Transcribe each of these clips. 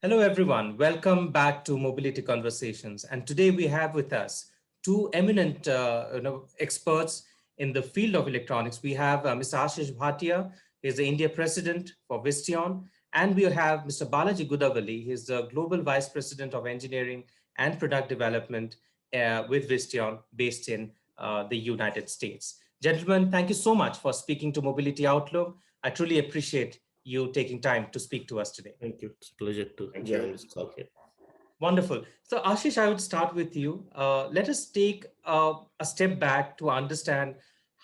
Hello, everyone. Welcome back to Mobility Conversations. And today we have with us two eminent experts in the field of electronics. We have Mr. Aashish Bhatia, he is the India President for Visteon. And we have Mr. Balaji Gudavalli, he is the Global Vice President of Engineering and Product Development with Visteon, based in the United States. Gentlemen, thank you so much for speaking to Mobility Outlook. I truly appreciate you taking time to speak to us today. Thank you. It's a pleasure to Thank join you. this call here. Wonderful. So, Ashish, I would start with you. Let us take a step back to understand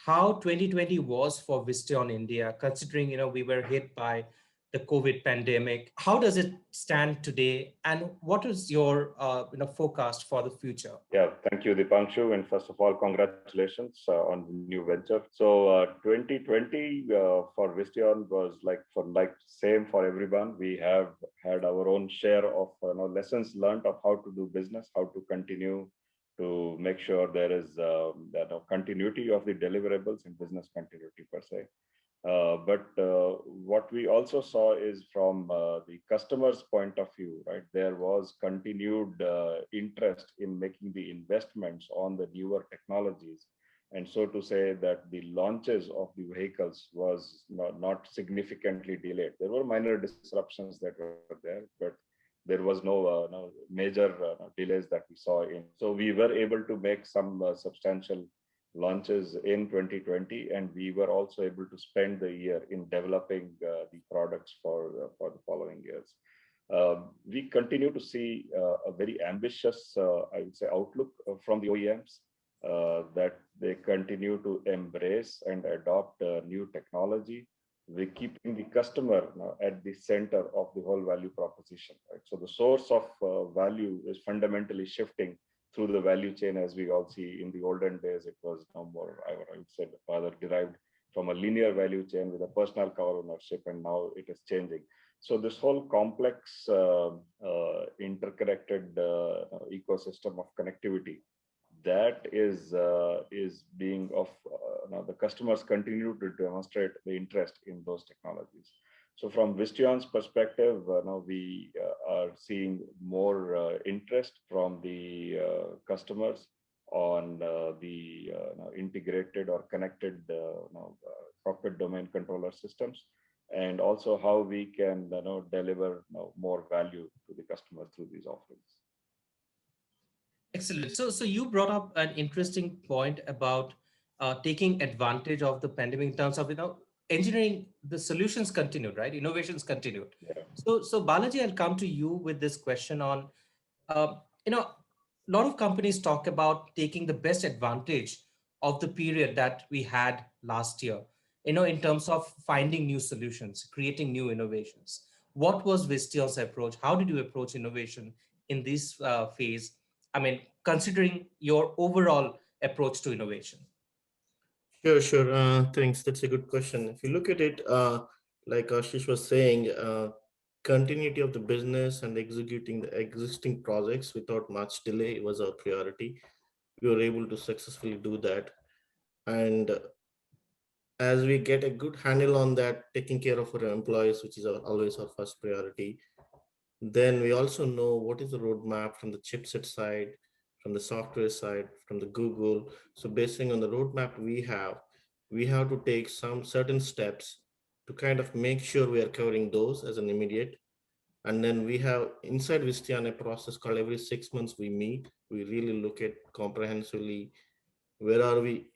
how 2020 was for Visteon India, considering we were hit by the COVID pandemic. How does it stand today, and what is your forecast for the future? Yeah, thank you, Dipanshu. And first of all, congratulations on the new venture. So, 2020 for Visteon was like same for everyone. We have had our own share of lessons learned of how to do business, how to continue to make sure there is continuity of the deliverables and business continuity per se. But what we also saw is from the customer's point of view, right? There was continued interest in making the investments on the newer technologies. And so to say that the launches of the vehicles was not significantly delayed. There were minor disruptions that were there, but there was no major delays that we saw in. So we were able to make some substantial launches in 2020, and we were also able to spend the year in developing the products for the following years. We continue to see a very ambitious, I would say, outlook from the OEMs that they continue to embrace and adopt new technology. We're keeping the customer at the center of the whole value proposition. Right? So the source of value is fundamentally shifting through the value chain. As we all see, in the olden days, it was no more, I would say, rather derived from a linear value chain with a personal car ownership, and now it is changing. So this whole complex, interconnected ecosystem of connectivity, that is being of now the customers continue to demonstrate the interest in those technologies. So from Visteon's perspective, now we are seeing more interest from the customers on the integrated or connected cockpit domain controller systems, and also how we can deliver more value to the customer through these offerings. Excellent. So you brought up an interesting point about taking advantage of the pandemic in terms of engineering. The solutions continued, right? Innovations continued. Yeah. So Balaji, I'll come to you with this question on uh, a lot of companies talk about taking the best advantage of the period that we had last year. In terms of finding new solutions, creating new innovations. What was Visteon's approach? How did you approach innovation in this phase? I mean, considering your overall approach to innovation. Sure. Thanks. That's a good question. If you look at it, like Ashish was saying, continuity of the business and executing the existing projects without much delay was our priority. We were able to successfully do that. And as we get a good handle on that, taking care of our employees, which is always our first priority, then we also know what is the roadmap from the chipset side, from the software side, from the Google. So basing on the roadmap we have to take some certain steps to kind of make sure we are covering those as an immediate. And then we have inside Visteon a process called every 6 months we meet. We really look at comprehensively where are we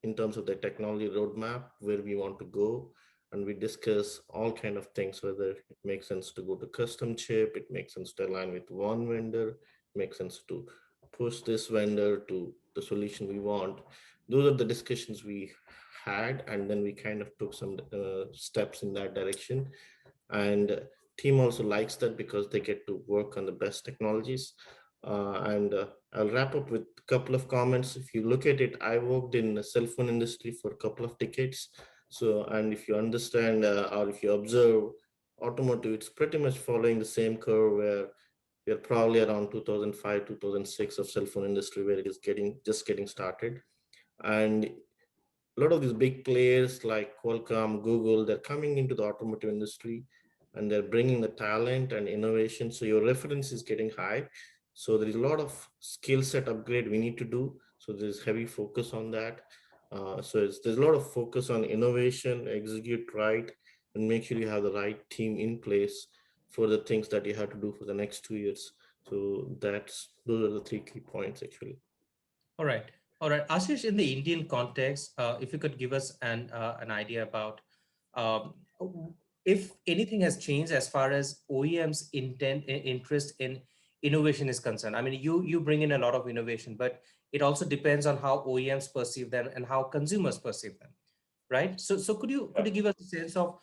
in terms of the technology roadmap, where we want to go, and we discuss all kind of things, whether it makes sense to go to custom chip, it makes sense to align with one vendor, it makes sense to push this vendor to the solution we want. Those are the discussions we had, and then we kind of took some steps in that direction. And team also likes that because they get to work on the best technologies. And I'll wrap up with a couple of comments. If you look at it, I worked in the cell phone industry for a couple of decades. So, and if you understand or if you observe automotive, it's pretty much following the same curve where we're probably around 2005, 2006 of cell phone industry where it is just getting started. And a lot of these big players like Qualcomm, Google, they're coming into the automotive industry. and they're bringing the talent and innovation. So your reference is getting high. So there is a lot of skill set upgrade we need to do. So there's heavy focus on that. There's a lot of focus on innovation, execute right, and make sure you have the right team in place for the things that you have to do for the next 2 years. So those are the three key points actually. All right. All right. Ashish, in the Indian context, if you could give us an idea about um, if anything has changed as far as OEM's interest in innovation is concerned. I mean, you bring in a lot of innovation, but it also depends on how OEMs perceive them and how consumers perceive them, right? So could you give us a sense of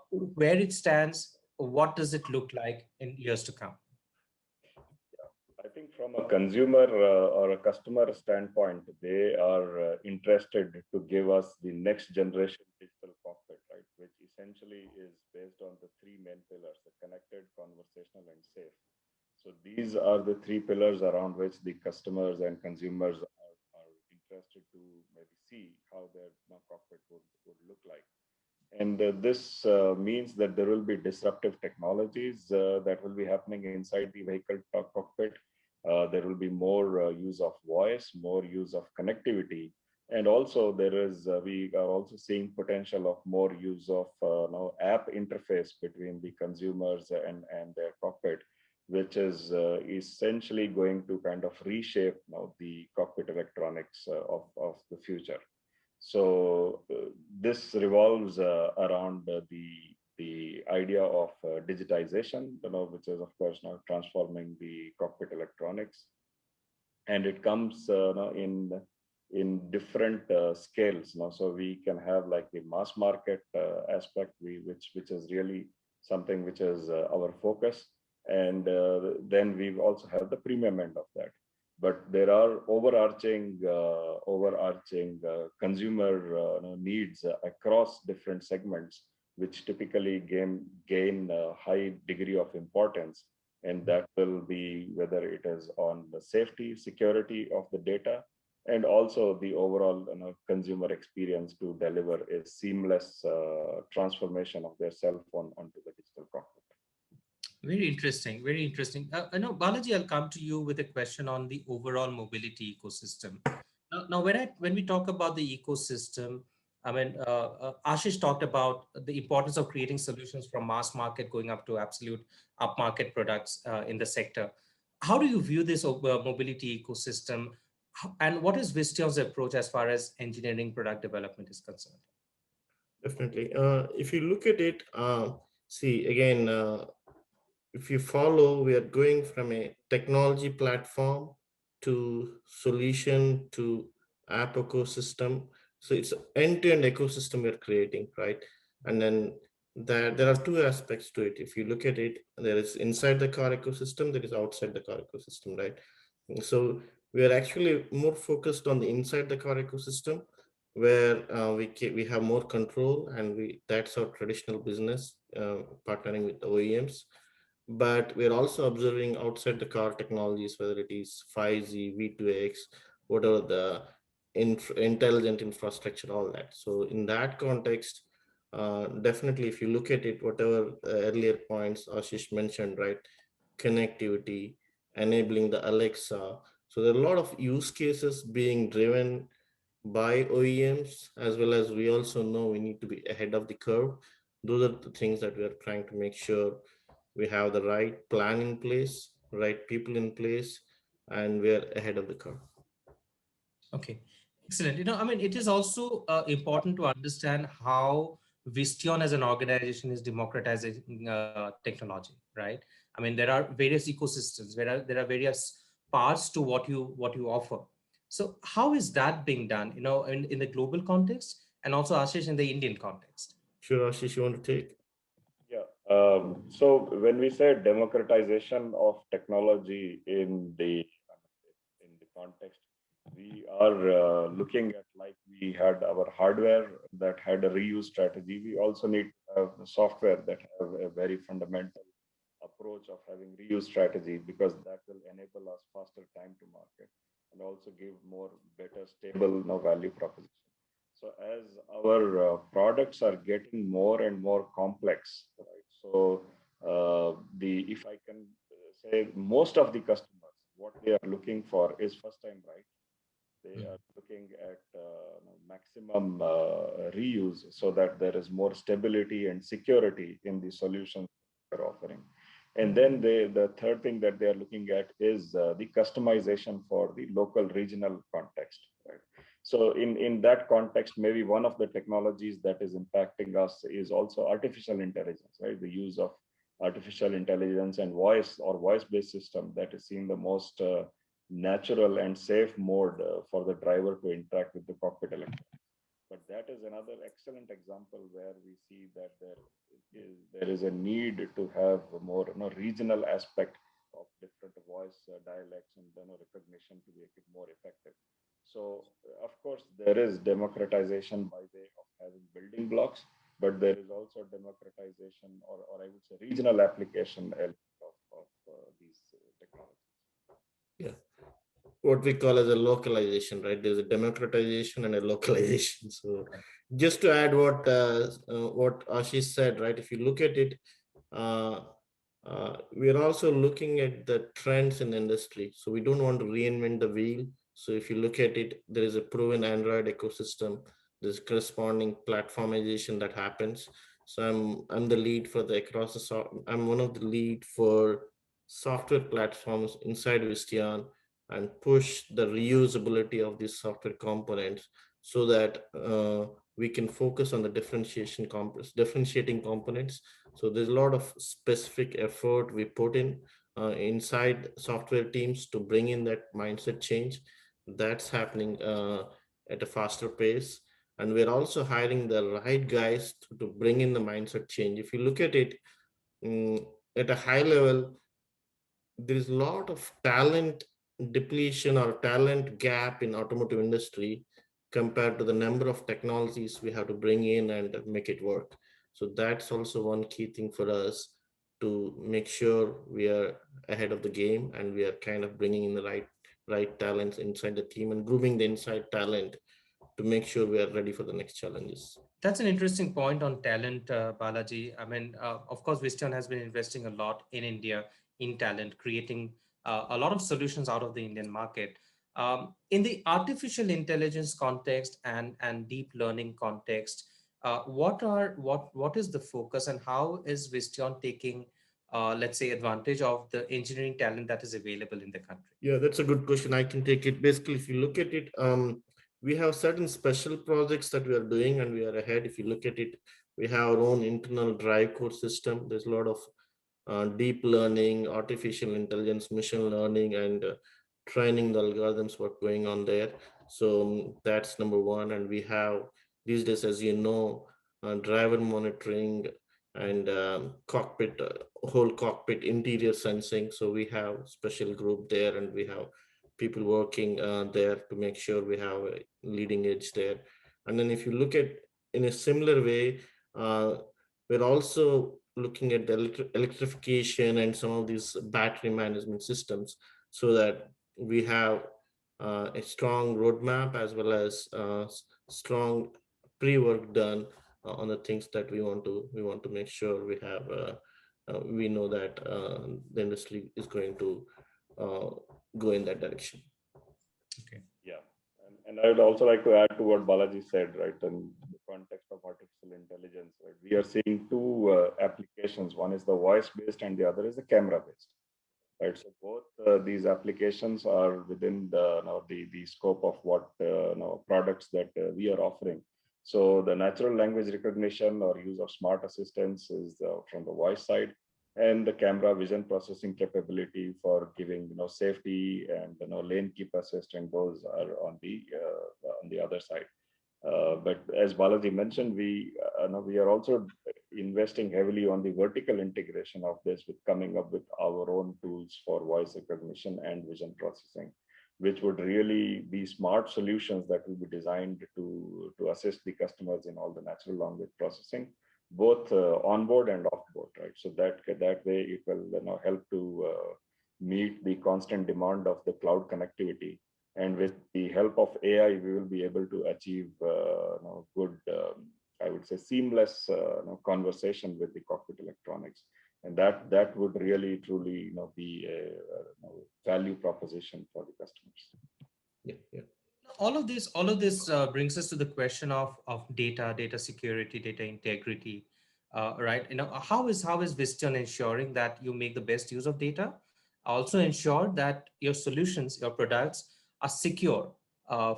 where it stands? What does it look like in years to come? I think from a consumer or a customer standpoint, they are interested to give us the next generation digital cockpit, right? Which essentially is based on the three main pillars: the connected, conversational, and safe. So these are the three pillars around which the customers and consumers are interested to maybe see how their cockpit would look like. And this means that there will be disruptive technologies that will be happening inside the vehicle cockpit. There will be more use of voice, more use of connectivity. And also we are also seeing potential of more use of app interface between the consumers and their cockpit, which is essentially going to kind of reshape the cockpit electronics of the future. So this revolves around the idea of digitization, which is of course now transforming the cockpit electronics, and it comes in different scales. So we can have like the mass market aspect, which is really something which is our focus, and then we also have the premium end of that. But there are overarching consumer needs across different segments, which typically gain a high degree of importance, and that will be whether it is on the safety, security of the data, and also the overall consumer experience to deliver a seamless transformation of their cell phone onto the digital cockpit. Very interesting. Very interesting. I know, Balaji, I'll come to you with a question on the overall mobility ecosystem. Now when we talk about the ecosystem, I mean, Ashish talked about the importance of creating solutions from mass market going up to absolute upmarket products in the sector. How do you view this mobility ecosystem, and what is Visteon's approach as far as engineering product development is concerned? Definitely. If you look at it, see again, if you follow, we are going from a technology platform to solution to app ecosystem. So it's end-to-end ecosystem we're creating, right? And then there are two aspects to it. If you look at it, there is inside the car ecosystem, there is outside the car ecosystem, right? So we are actually more focused on the inside the car ecosystem, where we have more control, and we that's our traditional business, partnering with the OEMs. But we're also observing outside the car technologies, whether it is 5G, V2X, whatever the intelligent infrastructure, all that. So in that context, definitely, if you look at it, whatever earlier points Ashish mentioned, right? Connectivity, enabling the Alexa. So there are a lot of use cases being driven by OEMs, as well as we also know we need to be ahead of the curve. Those are the things that we are trying to make sure we have the right plan in place, right people in place, and we're ahead of the curve. Okay, excellent. I mean, it is also important to understand how Visteon as an organization is democratizing technology, right? I mean, there are various ecosystems, there are various parts to what you offer. So, how is that being done? In the global context, and also Ashish in the Indian context. Sure, Ashish, you want to take? Yeah. So when we say democratization of technology in the context, we are looking at, like, we had our hardware that had a reuse strategy. We also need to have the software that have a very fundamental approach of having reuse strategy, because that will enable us faster time to market and also give more better stable value proposition. So as our products are getting more and more complex, right? So most of the customers, what they are looking for is first time right. They are looking at maximum reuse so that there is more stability and security in the solutions they're offering. And then the third thing that they are looking at is the customization for the local regional context. Right? So in that context, maybe one of the technologies that is impacting us is also artificial intelligence, right? The use of artificial intelligence and voice or voice-based system that is seeing the most natural and safe mode for the driver to interact with the cockpit electronics. But that is another excellent example where we see that there is a need to have a more regional aspect of different voice dialects and recognition to make it more effective. So of course there is democratization by way of having building blocks, but there is also democratization or I would say regional application element of these technologies. Yeah, what we call as a localization, right? There's a democratization and a localization. So just to add what Ashish said, right? If you look at it, uh, we're also looking at the trends in the industry. So we don't want to reinvent the wheel. So if you look at it, there is a proven Android ecosystem. There's corresponding platformization that happens. So I'm the lead for the I'm one of the lead for software platforms inside Visteon and push the reusability of these software components so that we can focus on the differentiating components. So there's a lot of specific effort we put in inside software teams to bring in that mindset change. That's happening at a faster pace. And we're also hiring the right guys to bring in the mindset change. If you look at it at a high level, there is a lot of talent depletion or talent gap in automotive industry compared to the number of technologies we have to bring in and make it work. So that's also one key thing for us to make sure we are ahead of the game and we are kind of bringing in the right talents inside the team and grooming the inside talent to make sure we are ready for the next challenges. That's an interesting point on talent, Balaji. I mean, of course, Visteon has been investing a lot in India in talent, creating a lot of solutions out of the Indian market. In the artificial intelligence context and deep learning context, what is the focus and how is Visteon taking, let's say, advantage of the engineering talent that is available in the country? Yeah, that's a good question. I can take it. Basically, if you look at it, we have certain special projects that we are doing and we are ahead. If you look at it, we have our own internal drive core system. There's a lot of deep learning, artificial intelligence, machine learning, and training the algorithms what going on there. So that's number one. And we have these days, as you know, driver monitoring and cockpit, whole cockpit interior sensing. So we have special group there, and we have people working there to make sure we have a leading edge there. And then if you look at in a similar way, we're also looking at the electrification and some of these battery management systems so that we have a strong roadmap as well as strong pre-work done on the things that we want to make sure we have we know that the industry is going to uh, go in that direction. Okay. Yeah. And I would also like to add to what Balaji said, right? In the context of artificial intelligence, right? We are seeing two applications. One is the voice-based and the other is the camera-based. Right. So both these applications are within the scope of what products that we are offering. So the natural language recognition or use of smart assistants is from the voice side, and the camera vision processing capability for giving safety and lane keep assist, and those are on the other side. But as Balaji mentioned, we are also investing heavily on the vertical integration of this, with coming up with our own tools for voice recognition and vision processing, which would really be smart solutions that will be designed to assist the customers in all the natural language processing, both onboard and offboard, right? So that way it will help to meet the constant demand of the cloud connectivity. And with the help of AI, we will be able to achieve good, I would say, seamless conversation with the cockpit electronics. and that would really truly be a, value proposition for the customers. Yeah, yeah. All of this brings us to the question of data security, data integrity, right? How is Visteon ensuring that you make the best use of data, also ensure that your solutions, your products are secure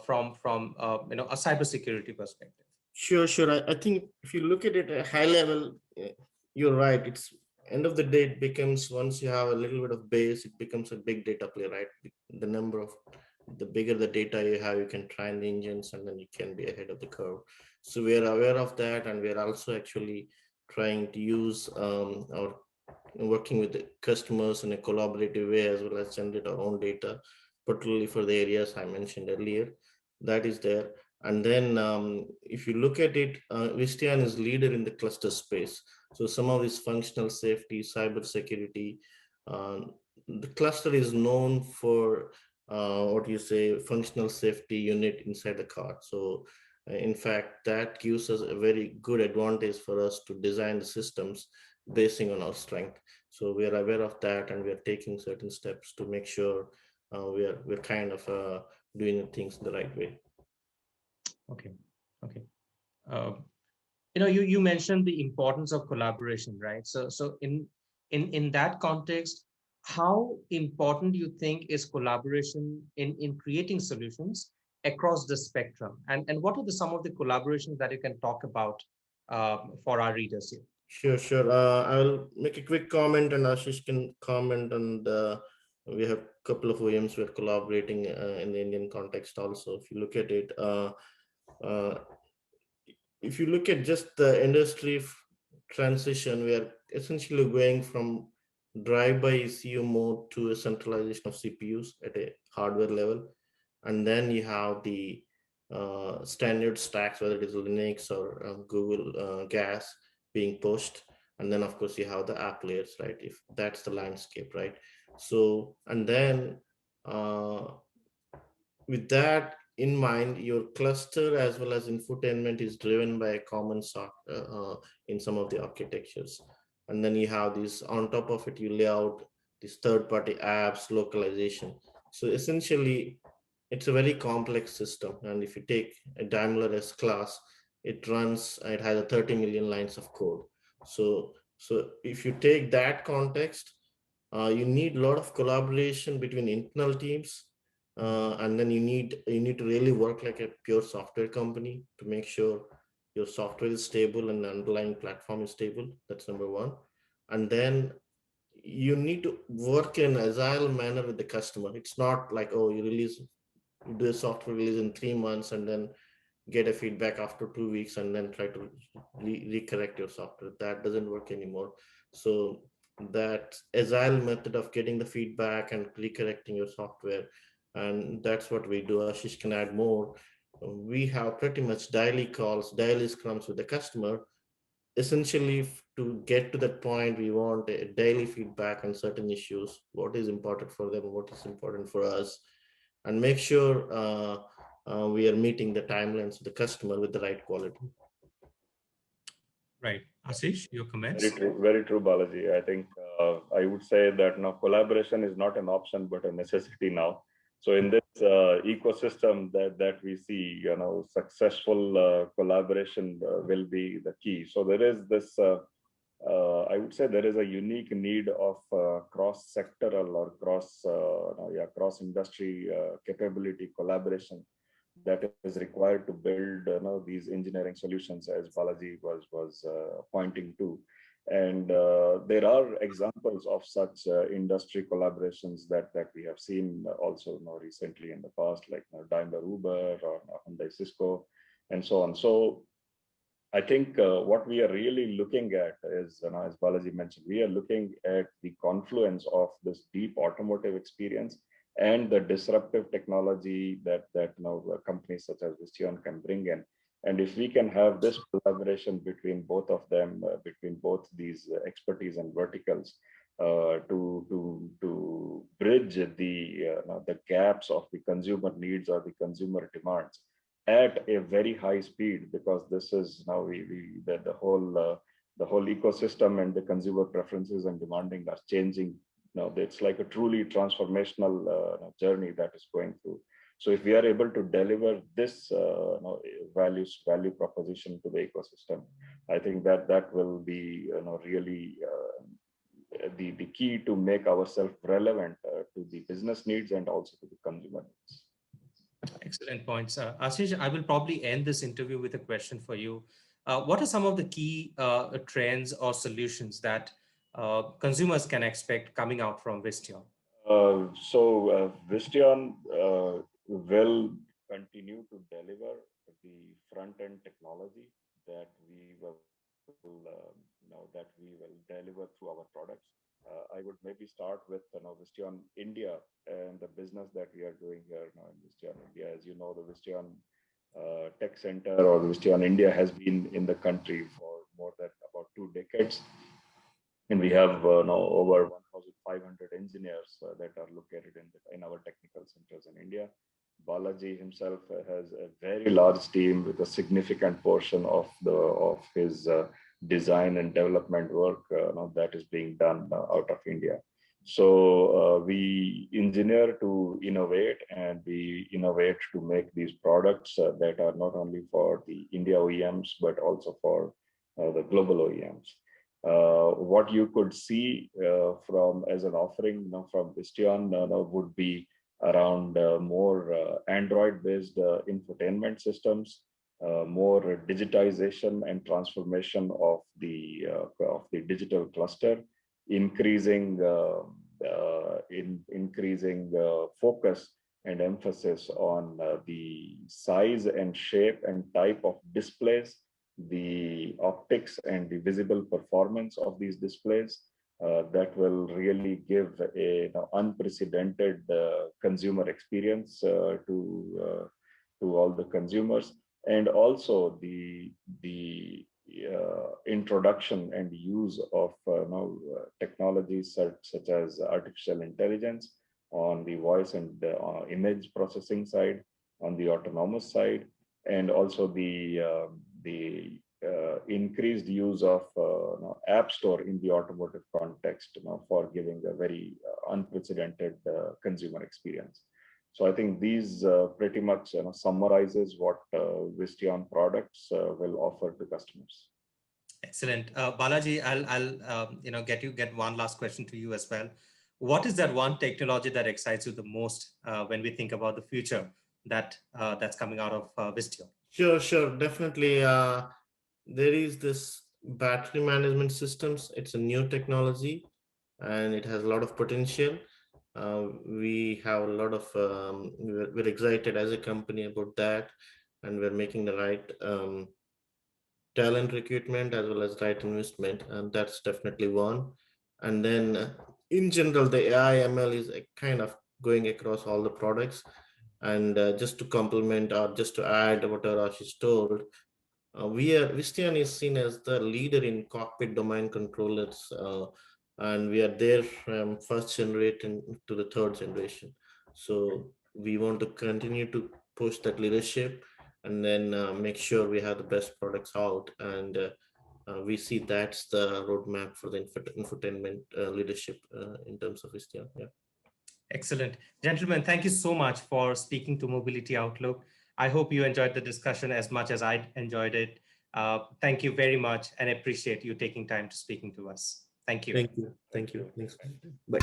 from a cybersecurity perspective? Sure, sure. I think if you look at it at a high level, you're right. It's end of the day, it becomes once you have a little bit of base, it becomes a big data play, right? The number of the bigger the data you have, you can train the engines and then you can be ahead of the curve. So we are aware of that, and we are also actually trying to use our working with the customers in a collaborative way as well as generate our own data, particularly for the areas I mentioned earlier. That is there. And then if you look at it, Visteon is leader in the cluster space. So some of this functional safety, cyber security, uh, the cluster is known for what you say, functional safety unit inside the car. So in fact, that gives us a very good advantage for us to design the systems basing on our strength. So we are aware of that, and we are taking certain steps to make sure we're kind of doing things the right way. Okay. Okay. Um, you mentioned the importance of collaboration, right? So in that context, how important do you think is collaboration in creating solutions across the spectrum, and what are some of the collaborations that you can talk about for our readers here? Sure, sure. I'll make a quick comment, and Ashish can comment. And we have a couple of OEMs we're collaborating in the Indian context also. Uh, if you look at just the industry transition, we are essentially going from drive-by ECU mode to a centralization of CPUs at a hardware level, and then you have the standard stacks, whether it is Linux or Google Gas being pushed, and then of course you have the app layers, right? If that's the landscape, right? So, and then uh, with that in mind, your cluster as well as infotainment is driven by a common in some of the architectures. And then you have this on top of it, you lay out these third-party apps, localization. So essentially, it's a very complex system. And if you take a Daimler S class, it has a 30 million lines of code. So if you take that context, you need a lot of collaboration between internal teams, and then you need to really work like a pure software company to make sure your software is stable and the underlying platform is stable. That's number one. And then you need to work in agile manner with the customer. It's not like, oh, you do a software release in 3 months and then get a feedback after 2 weeks and then try to recorrect your software. That doesn't work anymore. So that agile method of getting the feedback and recorrecting your software, and that's what we do. Ashish can add more. We have pretty much daily calls, daily scrums with the customer. Essentially, to get to that point, we want a daily feedback on certain issues, what is important for them, what is important for us, and make sure we are meeting the timelines of the customer with the right quality. Right, Ashish, your comments? Very true, Balaji. I think I would say that now collaboration is not an option but a necessity now. So in this ecosystem that we see, successful collaboration will be the key. So there is this. I would say there is a unique need of cross-sectoral or cross-industry capability collaboration that is required to build these engineering solutions, as Balaji was pointing to. And there are examples of such industry collaborations that we have seen also recently in the past, like Daimler Uber or Hyundai Cisco, and so on. So I think what we are really looking at is, as Balaji mentioned, we are looking at the confluence of this deep automotive experience and the disruptive technology that companies such as Visteon can bring in. And if we can have this collaboration between both of them, between both these expertise and verticals, to bridge the gaps of the consumer needs or the consumer demands at a very high speed, because this is now the whole the whole ecosystem and the consumer preferences and demanding are changing. It's like a truly transformational journey that is going through. So if we are able to deliver this value proposition to the ecosystem, I think that will be really the key to make ourselves relevant to the business needs and also to the consumer needs. Excellent points. Aashish, I will probably end this interview with a question for you. What are some of the key trends or solutions that consumers can expect coming out from Visteon? Visteon will continue to deliver the front-end technology that we will deliver through our products. I would maybe start with Visteon India and the business that we are doing here now in Visteon India. As you know, the Visteon Tech Center or the Visteon India has been in the country for more than about 2 decades. And we have now over 1,500 engineers that are located in our technical centers in India. Balaji himself has a very large team with a significant portion of his design and development work that is being done out of India. So we engineer to innovate, and we innovate to make these products that are not only for the India OEMs but also for the global OEMs. What you could see from as an offering from Visteon would be around more Android-based infotainment systems, more digitization and transformation of the digital cluster, increasing focus and emphasis on the size and shape and type of displays, the optics and the visible performance of these displays. That will really give a unprecedented consumer experience to all the consumers, and also the introduction and use of technologies such as artificial intelligence on the voice and image processing side, on the autonomous side, and also the increased use of App Store in the automotive context for giving a very unprecedented consumer experience. So I think these pretty much summarizes what Visteon products will offer to customers. Excellent. Balaji, I'll get one last question to you as well. What is that one technology that excites you the most when we think about the future that's coming out of Visteon? Sure, definitely. There is this battery management systems. It's a new technology, and it has a lot of potential. We have a lot of we're excited as a company about that, and we're making the right talent recruitment as well as right investment, and that's definitely one. And then in general, the AI ML is kind of going across all the products. And just to complement or just to add what Aashish told, Visteon is seen as the leader in cockpit domain controllers, and we are there from first generation to the third generation. So we want to continue to push that leadership, and then make sure we have the best products out. And we see that's the roadmap for the infotainment leadership in terms of Visteon. Yeah. Excellent. Gentlemen, thank you so much for speaking to Mobility Outlook. I hope you enjoyed the discussion as much as I enjoyed it. Thank you very much, and I appreciate you taking time to speaking to us. Thank you. Thank you. Thank you. Thanks. Bye.